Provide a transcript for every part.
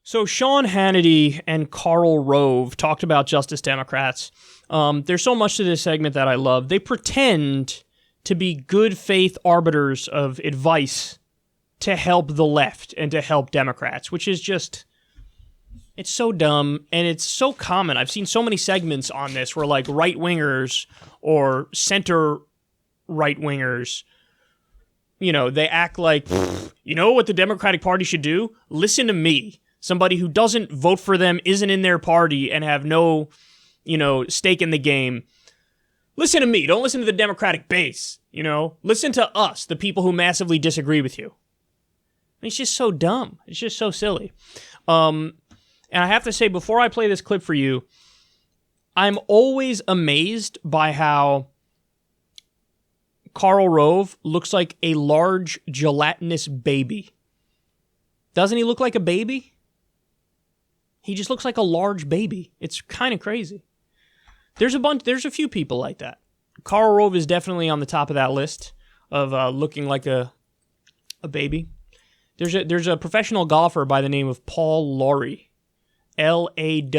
So Sean Hannity and Karl Rove talked about Justice Democrats. There's so much to this segment that I love. They pretend to be good faith arbiters of advice to help the left and to help Democrats, which is just, it's so dumb and it's so common. I've seen so many segments on this where like right-wingers or center right-wingers, you know, they act like, you know what the Democratic Party should do? Listen to me. Somebody who doesn't vote for them, isn't in their party, and have no, you know, stake in the game. Listen to me. Don't listen to the Democratic base, you know? Listen to us, the people who massively disagree with you. It's just so dumb. It's just so silly. And I have to say, before I play this clip for you, I'm always amazed by how Karl Rove looks like a large gelatinous baby. Doesn't he look like a baby? He just looks like a large baby. It's kind of crazy. There's a few people like that. Karl Rove is definitely on the top of that list of looking like a baby. There's a professional golfer by the name of Paul Lawrie, Lawrie,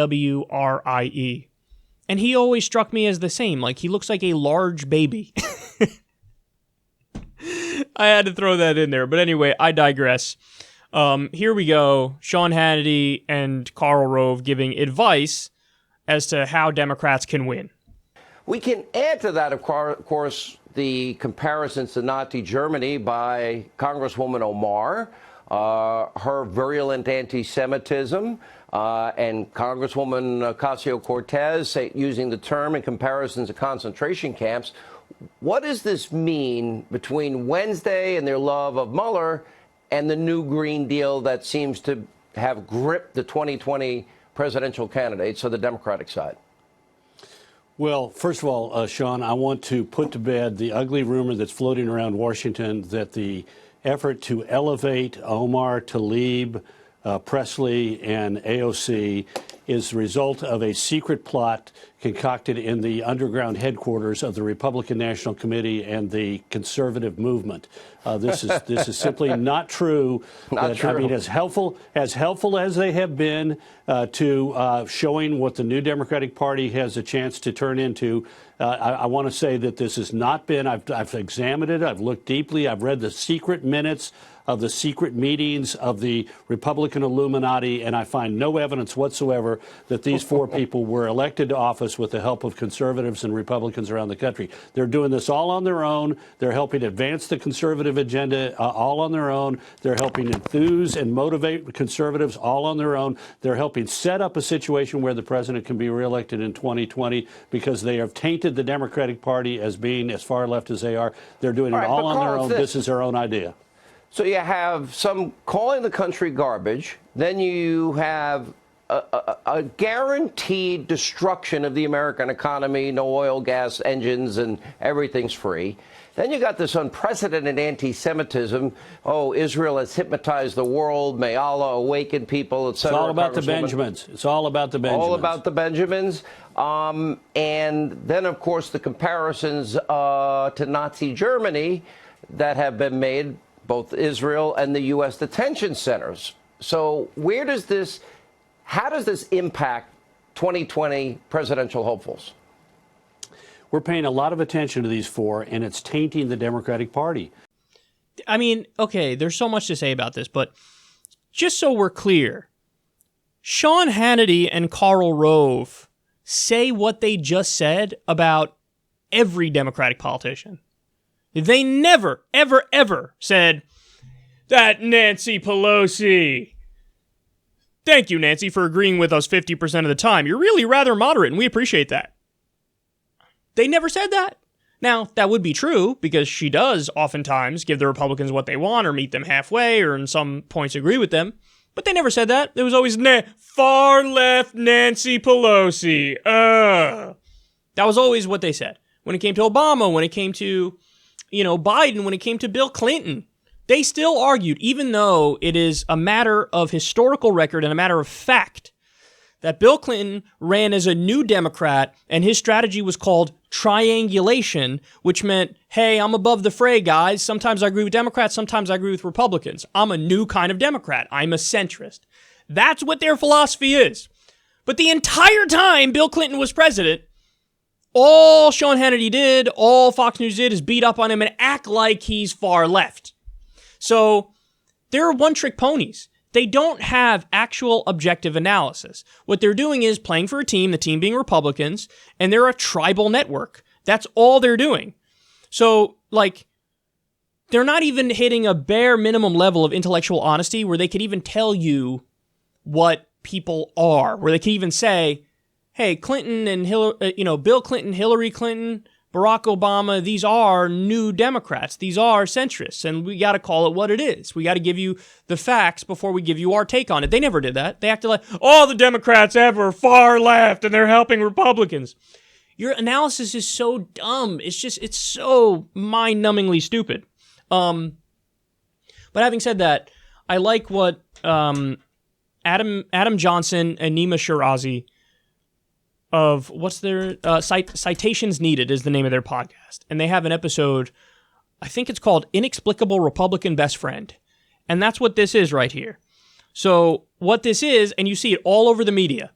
and he always struck me as the same. Like, he looks like a large baby. I had to throw that in there, but anyway, I digress. Here we go. Sean Hannity and Karl Rove giving advice as to how Democrats can win. We can add to that, of course, the comparisons to Nazi Germany by Congresswoman Omar, her virulent anti-Semitism, and Congresswoman Ocasio-Cortez using the term in comparison to concentration camps. What does this mean between Wednesday and their love of Mueller and the new Green Deal that seems to have gripped the 2020 presidential candidates of the Democratic side? Well, first of all, Sean, I want to put to bed the ugly rumor that's floating around Washington that the effort to elevate Omar, Tlaib, Presley, and AOC is the result of a secret plot concocted in the underground headquarters of the Republican National Committee and the conservative movement. This is simply not true. Not true. I mean, as helpful as they have been to showing what the new Democratic Party has a chance to turn into, I want to say that this has not been. I've examined it. I've looked deeply. I've read the secret minutes of the secret meetings of the Republican Illuminati, and I find no evidence whatsoever that these four people were elected to office with the help of conservatives and Republicans around the country. They're doing this all on their own. They're helping advance the conservative agenda all on their own. They're helping enthuse and motivate conservatives all on their own. They're helping set up a situation where the president can be reelected in 2020 because they have tainted the Democratic Party as being as far left as they are. They're doing it all on their own. This is their own idea. So you have some calling the country garbage. Then you have a guaranteed destruction of the American economy, no oil, gas, engines, and everything's free. Then you got this unprecedented anti-Semitism. Oh, Israel has hypnotized the world. May Allah awaken people, etc. It's all about the Benjamins. It's all about the Benjamins. All about the Benjamins. And then, of course, the comparisons to Nazi Germany that have been made, both Israel and the U.S. detention centers. So how does this impact 2020 presidential hopefuls? We're paying a lot of attention to these four, and it's tainting the Democratic Party. I mean, okay, there's so much to say about this, but just so we're clear, Sean Hannity and Karl Rove say what they just said about every Democratic politician. They never, ever, ever said, that Nancy Pelosi. Thank you, Nancy, for agreeing with us 50% of the time. You're really rather moderate, and we appreciate that. They never said that. Now, that would be true, because she does oftentimes give the Republicans what they want, or meet them halfway, or in some points agree with them. But they never said that. There was always, far left Nancy Pelosi. That was always what they said. When it came to Obama, when it came to Biden, when it came to Bill Clinton, they still argued, even though it is a matter of historical record and a matter of fact, that Bill Clinton ran as a new Democrat and his strategy was called triangulation, which meant, hey, I'm above the fray, guys. Sometimes I agree with Democrats, sometimes I agree with Republicans. I'm a new kind of Democrat. I'm a centrist. That's what their philosophy is. But the entire time Bill Clinton was president, all Sean Hannity did, all Fox News did, is beat up on him and act like he's far left. So they're one-trick ponies. They don't have actual objective analysis. What they're doing is playing for a team, the team being Republicans, and they're a tribal network. That's all they're doing. So, like, they're not even hitting a bare minimum level of intellectual honesty where they could even tell you what people are, where they could even say, hey, Clinton and Bill Clinton, Hillary Clinton, Barack Obama, these are new Democrats. These are centrists, and we got to call it what it is. We got to give you the facts before we give you our take on it. They never did that. They acted like, all the Democrats ever are far left, and they're helping Republicans. Your analysis is so dumb. It's so mind-numbingly stupid. But having said that, I like what Adam Johnson and Nima Shirazi of what's their Citations Needed is the name of their podcast. And they have an episode, I think it's called Inexplicable Republican Best Friend. And that's what this is right here. So what this is, and you see it all over the media,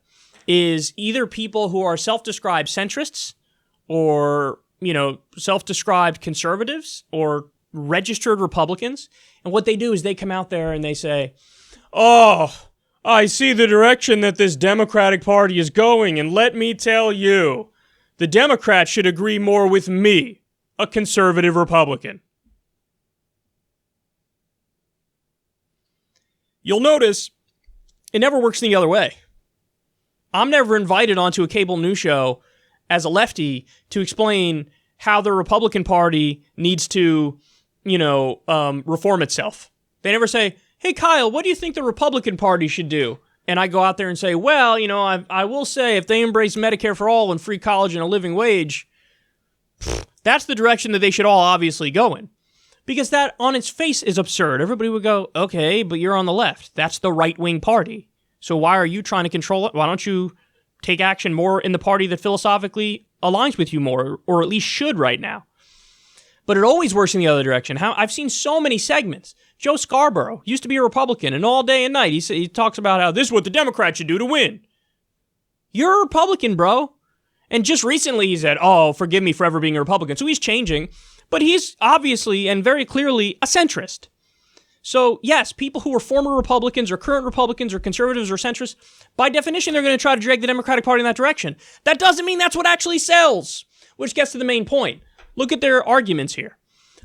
is either people who are self-described centrists or, self-described conservatives or registered Republicans. And what they do is they come out there and they say, oh, I see the direction that this Democratic Party is going, and let me tell you, the Democrats should agree more with me, a conservative Republican. You'll notice it never works the other way. I'm never invited onto a cable news show as a lefty to explain how the Republican Party needs to, reform itself. They never say, hey, Kyle, what do you think the Republican Party should do? And I go out there and say, well, I will say if they embrace Medicare for all and free college and a living wage, that's the direction that they should all obviously go in. Because that on its face is absurd. Everybody would go, okay, but you're on the left. That's the right-wing party. So why are you trying to control it? Why don't you take action more in the party that philosophically aligns with you more, or at least should right now? But it always works in the other direction. I've seen so many segments. Joe Scarborough used to be a Republican, and all day and night he talks about how this is what the Democrats should do to win. You're a Republican, bro. And just recently he said, oh, forgive me for ever being a Republican. So he's changing, but he's obviously and very clearly a centrist. So yes, people who are former Republicans or current Republicans or conservatives or centrists, by definition, they're going to try to drag the Democratic Party in that direction. That doesn't mean that's what actually sells, which gets to the main point. Look at their arguments here.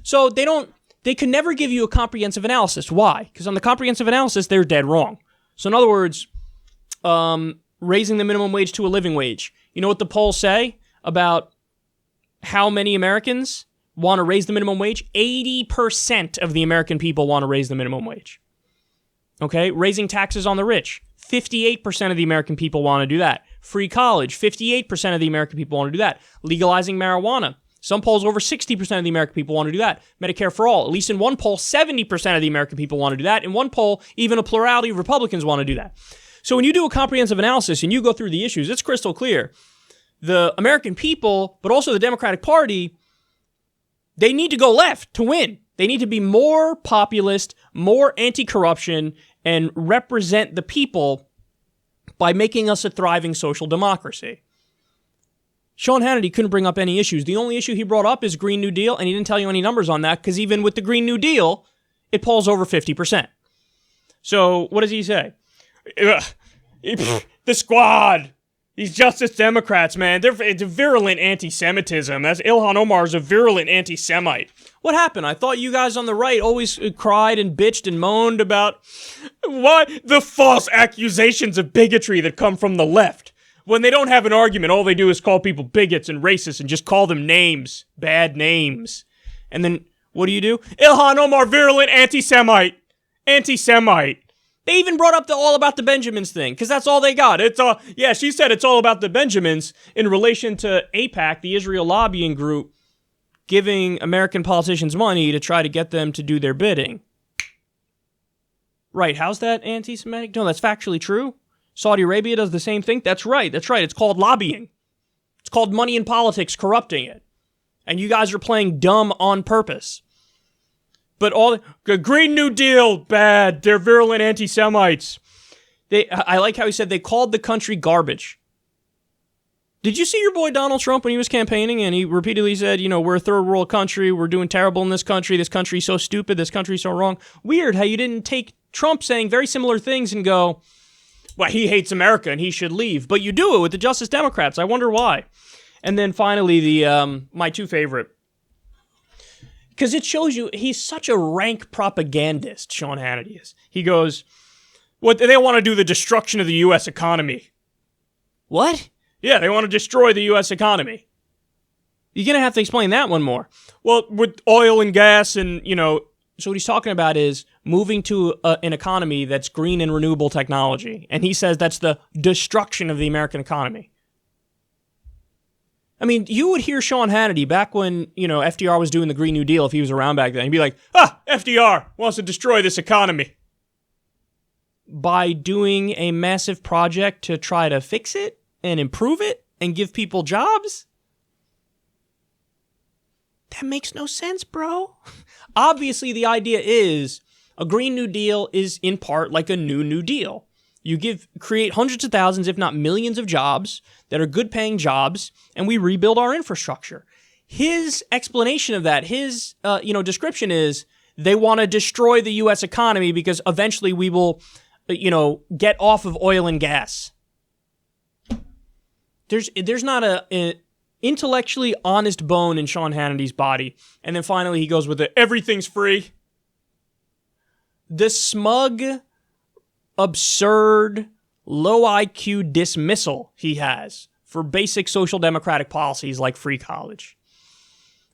So they can never give you a comprehensive analysis. Why? Because on the comprehensive analysis, they're dead wrong. So in other words, raising the minimum wage to a living wage. You know what the polls say about how many Americans want to raise the minimum wage? 80% of the American people want to raise the minimum wage. Okay? Raising taxes on the rich. 58% of the American people want to do that. Free college. 58% of the American people want to do that. Legalizing marijuana. Some polls, over 60% of the American people want to do that. Medicare for all. At least in one poll, 70% of the American people want to do that. In one poll, even a plurality of Republicans want to do that. So when you do a comprehensive analysis and you go through the issues, it's crystal clear. The American people, but also the Democratic Party, they need to go left to win. They need to be more populist, more anti-corruption, and represent the people by making us a thriving social democracy. Sean Hannity couldn't bring up any issues. The only issue he brought up is Green New Deal, and he didn't tell you any numbers on that, because even with the Green New Deal, it polls over 50%. So what does he say? The squad, these Justice Democrats, man, it's virulent anti-Semitism. That's Ilhan Omar's a virulent anti-Semite. What happened? I thought you guys on the right always cried and bitched and moaned about the false accusations of bigotry that come from the left. When they don't have an argument, all they do is call people bigots and racists and just call them names, bad names. And then what do? Ilhan Omar, virulent anti-Semite. Anti-Semite. They even brought up the All About the Benjamins thing, because that's all they got. She said it's all about the Benjamins in relation to AIPAC, the Israel lobbying group, giving American politicians money to try to get them to do their bidding. Right, how's that anti-Semitic? No, that's factually true. Saudi Arabia does the same thing. That's right. It's called lobbying. It's called money in politics corrupting it. And you guys are playing dumb on purpose. But all the Green New Deal, bad. They're virulent anti-Semites. I like how he said they called the country garbage. Did you see your boy Donald Trump when he was campaigning and he repeatedly said, we're a third world country, we're doing terrible in this country's so stupid, this country's so wrong. Weird how you didn't take Trump saying very similar things and go, well, he hates America and he should leave. But you do it with the Justice Democrats. I wonder why. And then finally, my two favorite. Because it shows you he's such a rank propagandist, Sean Hannity is. He goes, they want to do the destruction of the U.S. economy. What? Yeah, they want to destroy the U.S. economy. You're going to have to explain that one more. Well, with oil and gas and, so what he's talking about is moving to an economy that's green and renewable technology. And he says that's the destruction of the American economy. I mean, you would hear Sean Hannity back when, FDR was doing the Green New Deal, if he was around back then. He'd be like, FDR wants to destroy this economy. By doing a massive project to try to fix it and improve it and give people jobs? That makes no sense, bro. Obviously, the idea is a Green New Deal is in part like a New Deal. You create hundreds of thousands, if not millions of jobs that are good paying jobs, and we rebuild our infrastructure. His explanation of that, his description is they want to destroy the U.S. economy because eventually we will, get off of oil and gas. There's not an intellectually honest bone in Sean Hannity's body. And then finally he goes with everything's free. The smug, absurd, low IQ dismissal he has for basic social democratic policies like free college,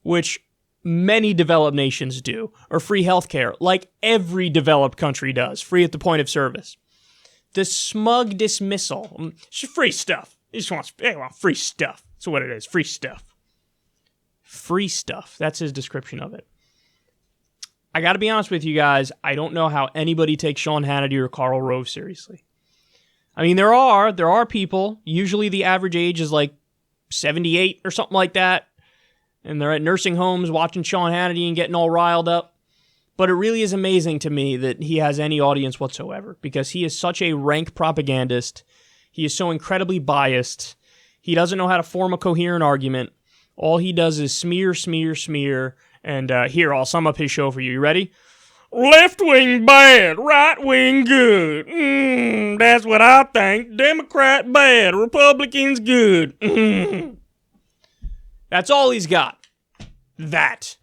which many developed nations do, or free healthcare, like every developed country does, free at the point of service. The smug dismissal, it's free stuff. He just wants free stuff. That's what it is, free stuff. Free stuff. That's his description of it. I got to be honest with you guys, I don't know how anybody takes Sean Hannity or Karl Rove seriously. I mean, there are people, usually the average age is like 78 or something like that, and they're at nursing homes watching Sean Hannity and getting all riled up. But it really is amazing to me that he has any audience whatsoever, because he is such a rank propagandist. He is so incredibly biased. He doesn't know how to form a coherent argument. All he does is smear, smear, smear. And here, I'll sum up his show for you. You ready? Left wing bad, right wing good. That's what I think. Democrat bad, Republicans good. That's all he's got. That.